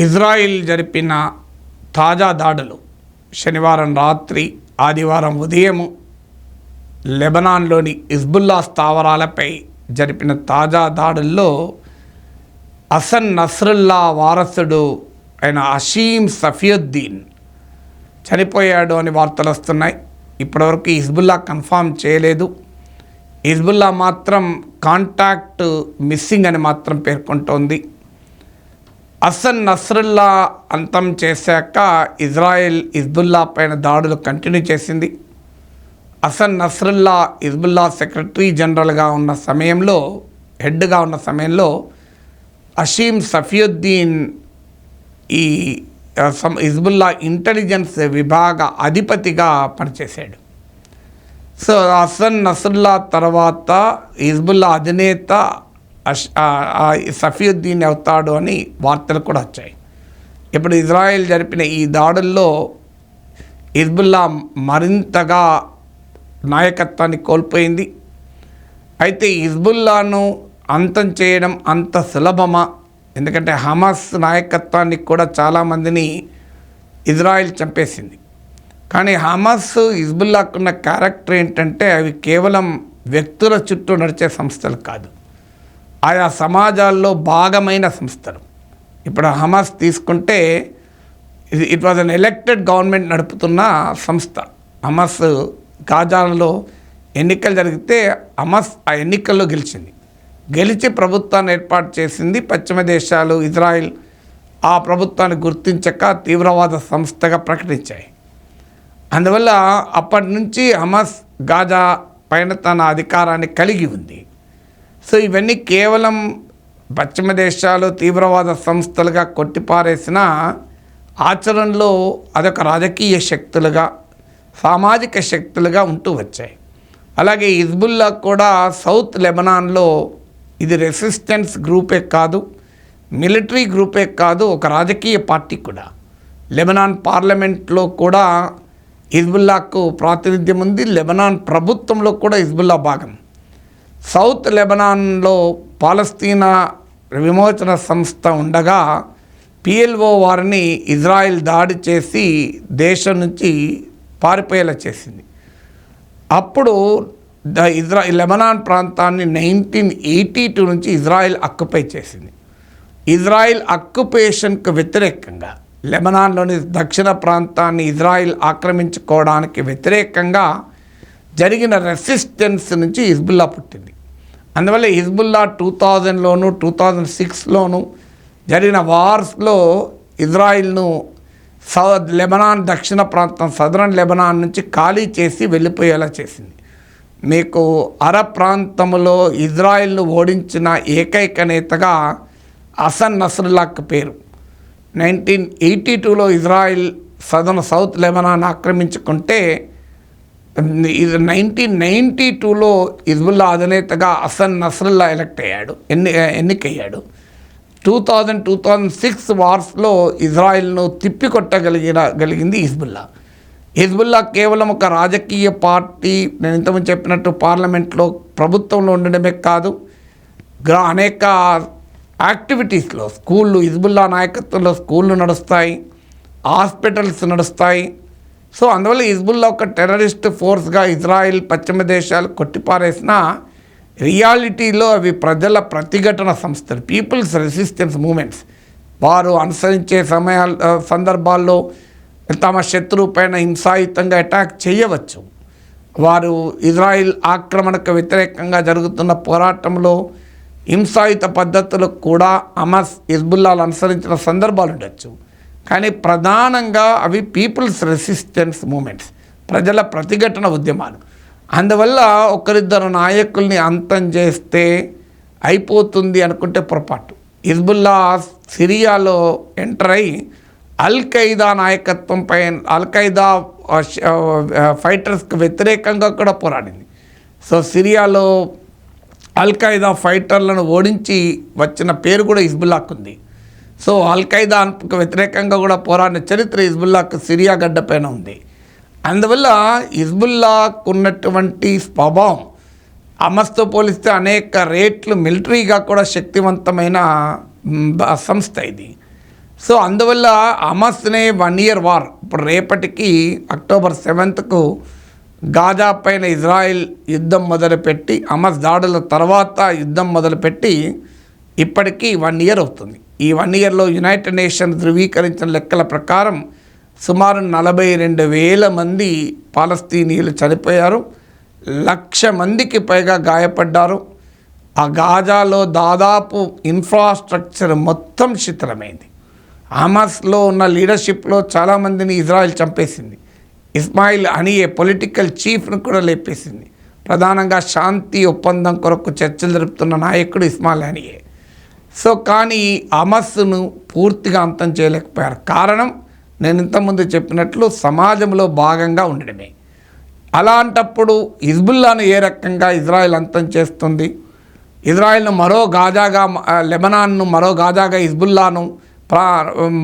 Israel జరిపిన తాజా దాడులు శనివారం రాత్రి ఆదివారం ఉదయము లెబనాన్లోని హిజ్బుల్లా స్థావరాలపై జరిపిన తాజా దాడుల్లో హసన్ నస్రుల్లా వారసుడు అయిన హషీమ్ సఫీయుద్దీన్ చనిపోయాడు అని వార్తలు వస్తున్నాయి. ఇప్పటివరకు హిజ్బుల్లా కన్ఫామ్ చేయలేదు. హిజ్బుల్లా మాత్రం కాంటాక్ట్ మిస్సింగ్ అని మాత్రం పేర్కొంటోంది. హసన్ నస్రుల్లా అంతం చేశాక ఇజ్రాయెల్ హిజ్బుల్లా పైన దాడులు కంటిన్యూ చేసింది. హసన్ నస్రుల్లా హిజ్బుల్లా సెక్రటరీ జనరల్గా ఉన్న సమయంలో, హెడ్గా ఉన్న సమయంలో హషీమ్ సఫీయుద్దీన్ ఈ హిజ్బుల్లా ఇంటెలిజెన్స్ విభాగ అధిపతిగా పనిచేశాడు. సో హసన్ నస్రుల్లా తర్వాత హిజ్బుల్లా అధినేత సఫీయుద్దీన్ అవుతాడు అని వార్తలు కూడా వచ్చాయి. ఇప్పుడు ఇజ్రాయెల్ జరిపిన ఈ దాడుల్లో హిజ్బుల్లా మరింతగా నాయకత్వాన్ని కోల్పోయింది. అయితే హిజ్బుల్లాను అంతం చేయడం అంత సులభమా? ఎందుకంటే హమాస్ నాయకత్వాన్ని కూడా చాలామందిని ఇజ్రాయెల్ చంపేసింది. కానీ హమాస్ హిజ్బుల్లాకున్న క్యారెక్టర్ ఏంటంటే అవి కేవలం వ్యక్తుల చుట్టూ నడిచే సంస్థలు కాదు, ఆయా సమాజాల్లో భాగమైన సంస్థలు. ఇప్పుడు హమాస్ తీసుకుంటే it was an elected government నడుపుతున్న సంస్థ. హమాస్ గాజాలో ఎన్నికలు జరిగితే హమాస్ ఆ ఎన్నికల్లో గెలిచి ప్రభుత్వాన్ని ఏర్పాటు చేసింది. పశ్చిమ దేశాలు, ఇజ్రాయిల్ ఆ ప్రభుత్వాన్ని గుర్తించక తీవ్రవాద సంస్థగా ప్రకటించాయి. అందువల్ల అప్పటి నుంచి హమాస్ గాజా పైన తన అధికారాన్ని కలిగి ఉంది. సో ఇవన్నీ కేవలం పశ్చిమ దేశాలు తీవ్రవాద సంస్థలుగా కొట్టిపారేసిన ఆచరణలో అదొక రాజకీయ శక్తులుగా, సామాజిక శక్తులుగా ఉంటూ వచ్చాయి. అలాగే హిజ్బుల్లా కూడా సౌత్ లెబనాన్లో ఇది రెసిస్టెన్స్ గ్రూపే కాదు, మిలిటరీ గ్రూపే కాదు, ఒక రాజకీయ పార్టీ కూడా. లెబనాన్ పార్లమెంట్లో కూడా హిజ్బుల్లాకు ప్రాతినిధ్యం ఉంది. లెబనాన్ ప్రభుత్వంలో కూడా హిజ్బుల్లా భాగం. సౌత్ లెబనాన్లో పాలస్తీనా విమోచన సంస్థ ఉండగా PLO వారిని ఇజ్రాయెల్ దాడి చేసి దేశం నుంచి పారిపోయేలా చేసింది. అప్పుడు లెబనాన్ ప్రాంతాన్ని 1982 నుంచి ఇజ్రాయెల్ ఆక్యుపై చేసింది. ఇజ్రాయెల్ ఆక్యుపేషన్కు వ్యతిరేకంగా లెబనాన్లోని దక్షిణ ప్రాంతాన్ని ఇజ్రాయెల్ ఆక్రమించుకోవడానికి వ్యతిరేకంగా జరిగిన రెసిస్టెన్స్ నుంచి హిజ్బుల్లా పుట్టింది. అందువల్ల హిజ్బుల్లా 2000లోను 2006లోను జరిగిన వార్స్లో ఇజ్రాయిల్ను లెబనాన్ దక్షిణ ప్రాంతం సదరన్ లెబనాన్ నుంచి ఖాళీ చేసి వెళ్ళిపోయేలా చేసింది. మీకు అరబ్ ప్రాంతంలో ఇజ్రాయిల్ను ఓడించిన ఏకైక నేతగా హసన్ నస్రుల్లాకు పేరు. 1982లో ఇజ్రాయిల్ సౌత్ లెబనాన్ ఆక్రమించుకుంటే 1992లో హిజ్బుల్లా అధినేతగా హసన్ నస్రుల్లా ఎన్నికయ్యాడు. 2006 వార్స్లో ఇజ్రాయిల్ను తిప్పికొట్టగలిగింది హిజ్బుల్లా కేవలం ఒక రాజకీయ పార్టీ. నేను ఇంతకుముందు చెప్పినట్టు పార్లమెంట్లో ప్రభుత్వంలో ఉండడమే కాదు, అనేక యాక్టివిటీస్లో స్కూళ్ళు, హిజ్బుల్లా నాయకత్వంలో స్కూళ్ళు నడుస్తాయి, హాస్పిటల్స్ నడుస్తాయి. సో అందువల్ల హిజ్బుల్లా ఒక టెర్రరిస్ట్ ఫోర్స్గా ఇజ్రాయిల్ పశ్చిమ దేశాలు కొట్టిపారేసిన రియాలిటీలో అవి ప్రజల ప్రతిఘటన సంస్థలు, పీపుల్స్ రెసిస్టెన్స్ మూమెంట్స్. వారు అనుసరించే సందర్భాల్లో తమ శత్రువు పైన హింసాయుతంగా అటాక్ చేయవచ్చు. వారు ఇజ్రాయిల్ ఆక్రమణకు వ్యతిరేకంగా జరుగుతున్న పోరాటంలో హింసాయుత పద్ధతులకు కూడా హమాస్ హిజ్బుల్లాలు అనుసరించిన సందర్భాలు ఉండొచ్చు. కానీ ప్రధానంగా అవి పీపుల్స్ రెసిస్టెన్స్ మూమెంట్స్, ప్రజల ప్రతిఘటన ఉద్యమాలు. అందువల్ల ఒకరిద్దరు నాయకుల్ని అంతం చేస్తే అయిపోతుంది అనుకుంటే పొరపాటు. హిజ్బుల్లా సిరియాలో ఎంటర్ అయ్యి అల్-ఖైదా నాయకత్వంపై, అల్-ఖైదా ఫైటర్స్కి వ్యతిరేకంగా కూడా పోరాడింది. సో సిరియాలో అల్-ఖైదా ఫైటర్లను ఓడించి వచ్చిన పేరు కూడా హిజ్బుల్లాకు ఉంది. సో అల్-ఖైదాకు వ్యతిరేకంగా కూడా పోరాడిన చరిత్ర హిజ్బుల్లాకు సిరియా గడ్డపైన ఉంది. అందువల్ల హిజ్బుల్లాకు ఉన్నటువంటి స్వభావం హమాస్తో పోలిస్తే అనేక రేట్లు మిలిటరీగా కూడా శక్తివంతమైన సంస్థ ఇది. సో అందువల్ల హమాస్నే 1 year వార్, ఇప్పుడు రేపటికి October 7th గాజా పైన ఇజ్రాయిల్ యుద్ధం మొదలుపెట్టి హమాస్ దాడుల తర్వాత యుద్ధం మొదలుపెట్టి ఇప్పటికీ 1 year అవుతుంది. ఈ 1 yearలో యునైటెడ్ నేషన్స్ ధృవీకరించిన లెక్కల ప్రకారం సుమారు 42,000 మంది పాలస్తీనీయులు చనిపోయారు, 1,00,000 మందికి పైగా గాయపడ్డారు. ఆ గాజాలో దాదాపు ఇన్ఫ్రాస్ట్రక్చర్ మొత్తం శిథిలమైంది. హమాస్లో ఉన్న లీడర్షిప్లో చాలామందిని ఇజ్రాయెల్ చంపేసింది. ఇస్మాయిల్ హనియే పొలిటికల్ చీఫ్ను కూడా లేపేసింది. ప్రధానంగా శాంతి ఒప్పందం కొరకు చర్చలు జరుపుతున్న నాయకుడు ఇస్మాయిల్ హనియే. సో కానీ హమాస్ను పూర్తిగా అంతం చేయలేకపోయారు. కారణం నేను ఇంతకుముందు చెప్పినట్లు సమాజంలో భాగంగా ఉండడమే. అలాంటప్పుడు హిజ్బుల్లాను ఏ రకంగా ఇజ్రాయెల్ అంతం చేస్తుంది? ఇజ్రాయెల్ను మరో గాజాగా, లెబనాన్ను మరో గాజాగా, హిజ్బుల్లాను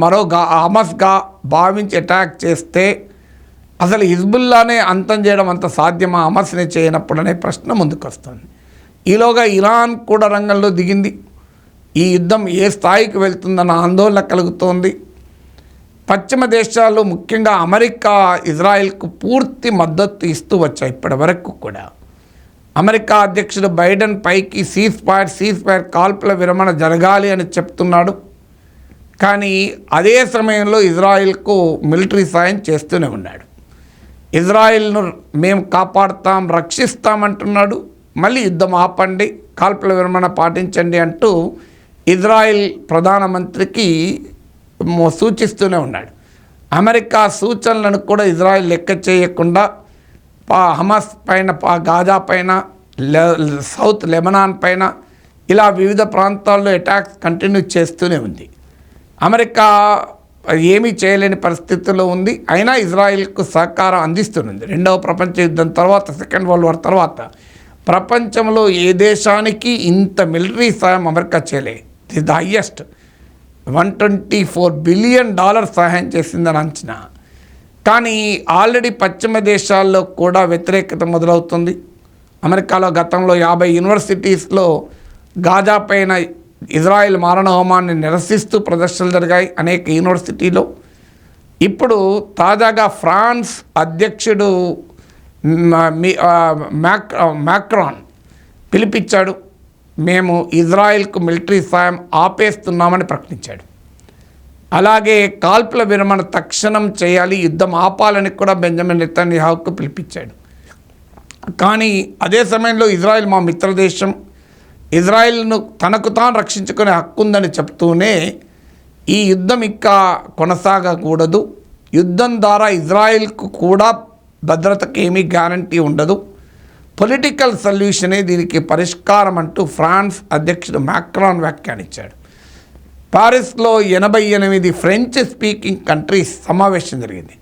మరో హమాస్గా భావించి అటాక్ చేస్తే అసలు హిజ్బుల్లానే అంతం చేయడం అంత సాధ్యమా హమాస్నే చేయనప్పుడు అనే ప్రశ్న ముందుకు వస్తుంది. ఈలోగా ఇరాన్ కూడా రంగంలో దిగింది. ఈ యుద్ధం ఏ స్థాయికి వెళ్తుందన్న ఆందోళన కలుగుతోంది. పశ్చిమ దేశాలు ముఖ్యంగా అమెరికా ఇజ్రాయెల్కు పూర్తి మద్దతు ఇస్తూ వచ్చాయి. ఇప్పటి వరకు కూడా అమెరికా అధ్యక్షుడు బైడెన్ పైకి సీజ్ ఫైర్ కాల్పుల విరమణ జరగాలి అని చెప్తున్నాడు. కానీ అదే సమయంలో ఇజ్రాయెల్కు మిలిటరీ సాయం చేస్తూనే ఉన్నాడు. ఇజ్రాయెల్ను మేము కాపాడుతాం, రక్షిస్తామంటున్నాడు. మళ్ళీ యుద్ధం ఆపండి, కాల్పుల విరమణ పాటించండి అంటూ ఇజ్రాయెల్ ప్రధానమంత్రికి సూచిస్తూనే ఉన్నాడు. అమెరికా సూచనలను కూడా ఇజ్రాయెల్ లెక్క చేయకుండా హమాస్ పైన, గాజా పైన, సౌత్ లెబనాన్ పైన ఇలా వివిధ ప్రాంతాల్లో అటాక్స్ కంటిన్యూ చేస్తూనే ఉంది. అమెరికా ఏమీ చేయలేని పరిస్థితుల్లో ఉంది. అయినా ఇజ్రాయెల్కు సహకారం అందిస్తుంది. 2వ ప్రపంచ యుద్ధం తర్వాత, సెకండ్ వరల్డ్ వార్ తర్వాత ప్రపంచంలో ఏ దేశానికి ఇంత మిలిటరీ సాయం అమెరికా చేయలేదు. ఇది ద హయ్యెస్ట్. $124 బిలియన్ సహాయం చేసిందని అంచనా. కానీ ఆల్రెడీ పశ్చిమ దేశాల్లో కూడా వ్యతిరేకత మొదలవుతుంది. అమెరికాలో గతంలో 50 యూనివర్సిటీస్లో గాజా పైన ఇజ్రాయెల్ మారణహోమాన్ని నిరసిస్తూ ప్రదర్శనలు జరిగాయి అనేక యూనివర్సిటీలో. ఇప్పుడు తాజాగా ఫ్రాన్స్ అధ్యక్షుడు మ్యాక్రాన్ పిలిపించాడు. మేము ఇజ్రాయెల్కు మిలిటరీ సాయం ఆపేస్తున్నామని ప్రకటించాడు. అలాగే కాల్పుల విరమణ తక్షణం చేయాలి, యుద్ధం ఆపాలని కూడా బెంజమిన్ నెతన్యాహుకు పిలిపించాడు. కానీ అదే సమయంలో ఇజ్రాయెల్ మా మిత్రదేశం, ఇజ్రాయెల్ను తనకు తాను రక్షించుకునే హక్కు ఉందని చెప్తూనే ఈ యుద్ధం ఇంకా కొనసాగకూడదు, యుద్ధం ద్వారా ఇజ్రాయెల్కు కూడా భద్రతకు ఏమీ గ్యారంటీ ఉండదు, పొలిటికల్ సొల్యూషనే దీనికి పరిష్కారం అంటూ ఫ్రాన్స్ అధ్యక్షుడు మ్యాక్రాన్ వ్యాఖ్యానించాడు. పారిస్లో 88 ఫ్రెంచ్ స్పీకింగ్ కంట్రీస్ సమావేశం జరిగింది.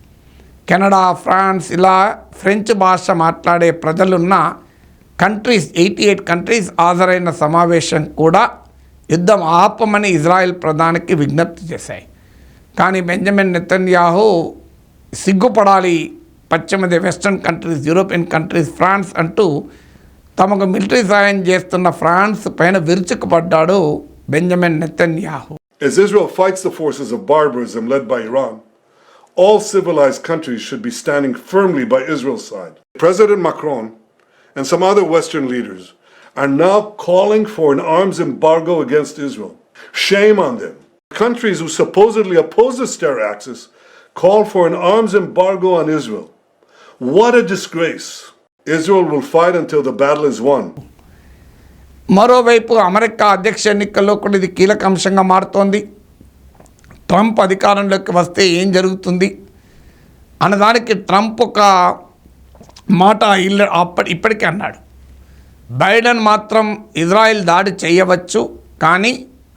కెనడా, ఫ్రాన్స్ ఇలా ఫ్రెంచ్ భాష మాట్లాడే ప్రజలున్న కంట్రీస్ 88 కంట్రీస్ హాజరైన సమావేశం కూడా యుద్ధం ఆపమని ఇజ్రాయెల్ ప్రధానికి విజ్ఞప్తి చేశాయి. కానీ బెంజమిన్ నెతన్యాహు సిగ్గుపడాలి, పశ్చిమ western countries, European countries, France అంటూ తమకు మిలిటరీ సాయం చేస్తున్న ఫ్రాన్స్ పైన విరుచుకుపడ్డాడు Benjamin Netanyahu. As Israel fights the forces of barbarism led by Iran, all civilized countries should be standing firmly by Israel's side. President Macron and some other Western leaders are now calling for an arms embargo against Israel. Shame on them. Countries who supposedly oppose the terror axis call for an arms embargo on Israel. What a disgrace. Israel will fight until the battle is won. మరోవైపు America అధ్యక్ష ఎన్నికల్లో కూడా ఇది కీలక అంశంగా మారుతోంది. Trump అధికారంలోకి వస్తే ఏం జరుగుతుంది అన్నదానికి ట్రంప్ ఒక మాట ఇప్పటికే అన్నాడు. బైడెన్ మాత్రం ఇజ్రాయెల్ దాడి చేయవచ్చు కానీ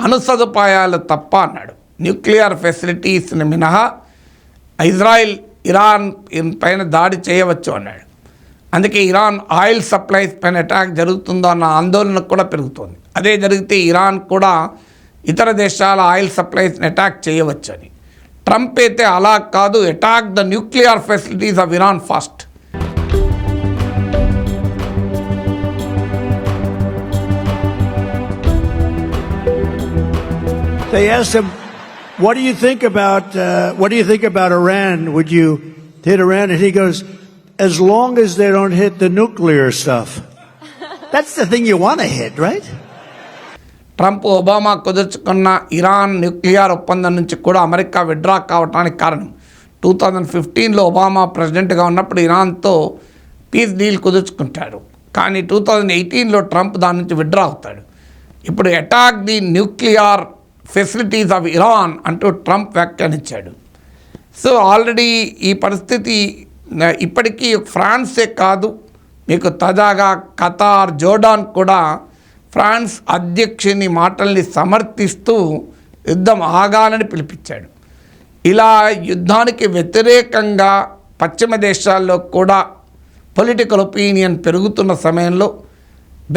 అణుసదుపాయాలు తప్ప అన్నాడు. న్యూక్లియర్ ఫెసిలిటీస్ని మినహా ఇజ్రాయెల్ ఇరాన్ పైన దాడి చేయవచ్చు అన్నాడు. అందుకే ఇరాన్ ఆయిల్ సప్లైస్ పైన అటాక్ జరుగుతుందో అన్న ఆందోళన కూడా పెరుగుతోంది. అదే జరిగితే ఇరాన్ కూడా ఇతర దేశాల ఆయిల్ సప్లైస్ని అటాక్ చేయవచ్చు అని. ట్రంప్ అయితే అలా కాదు, attack the nuclear facilities of Iran first. They asked him, what do you think about Iran? Would you hit Iran? And he goes, as long as they don't hit the nuclear stuff. That's the thing you want to hit, right? Trump Obama కుదుర్చుకున్న Iran nuclear ఒప్పందం నుంచి కూడా America withdraw కావడానికి కారణం 2015లో Obama ప్రెసిడెంట్గా ఉన్నప్పుడు ఇరాన్తో piece deal కుదుర్చుకుంటాడు. కానీ 2018లో Trump దాని నుంచి విత్డ్రా అవుతాడు. ఇప్పుడు attack the nuclear facilities of Iran అంటూ ట్రంప్ వ్యాఖ్యానించాడు. సో ఆల్రెడీ ఈ పరిస్థితి ఇప్పటికీ ఫ్రాన్సే కాదు, మీకు తాజాగా ఖతార్, జోర్డాన్ కూడా ఫ్రాన్స్ అధ్యక్షుని మాటల్ని సమర్థిస్తూ యుద్ధం ఆగాలని పిలిపించాడు. ఇలా యుద్ధానికి వ్యతిరేకంగా పశ్చిమ దేశాల్లో కూడా పొలిటికల్ ఒపీనియన్ పెరుగుతున్న సమయంలో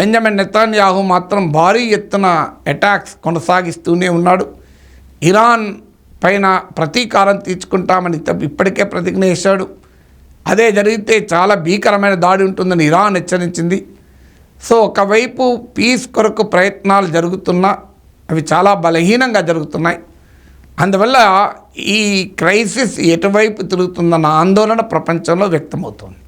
బెంజమిన్ నెతన్యాహు మాత్రం భారీ ఎత్తున అటాక్స్ కొనసాగిస్తూనే ఉన్నాడు. ఇరాన్ పైన ప్రతీకారం తీర్చుకుంటామని ఇప్పటికే ప్రతిజ్ఞ చేశాడు. అదే జరిగితే చాలా భీకరమైన దాడి ఉంటుందని ఇరాన్ హెచ్చరించింది. సో ఒకవైపు పీస్ కొరకు ప్రయత్నాలు జరుగుతున్నా అవి చాలా బలహీనంగా జరుగుతున్నాయి. అందువల్ల ఈ క్రైసిస్ ఎటువైపు తిరుగుతుందన్న ఆందోళన ప్రపంచంలో వ్యక్తమవుతోంది.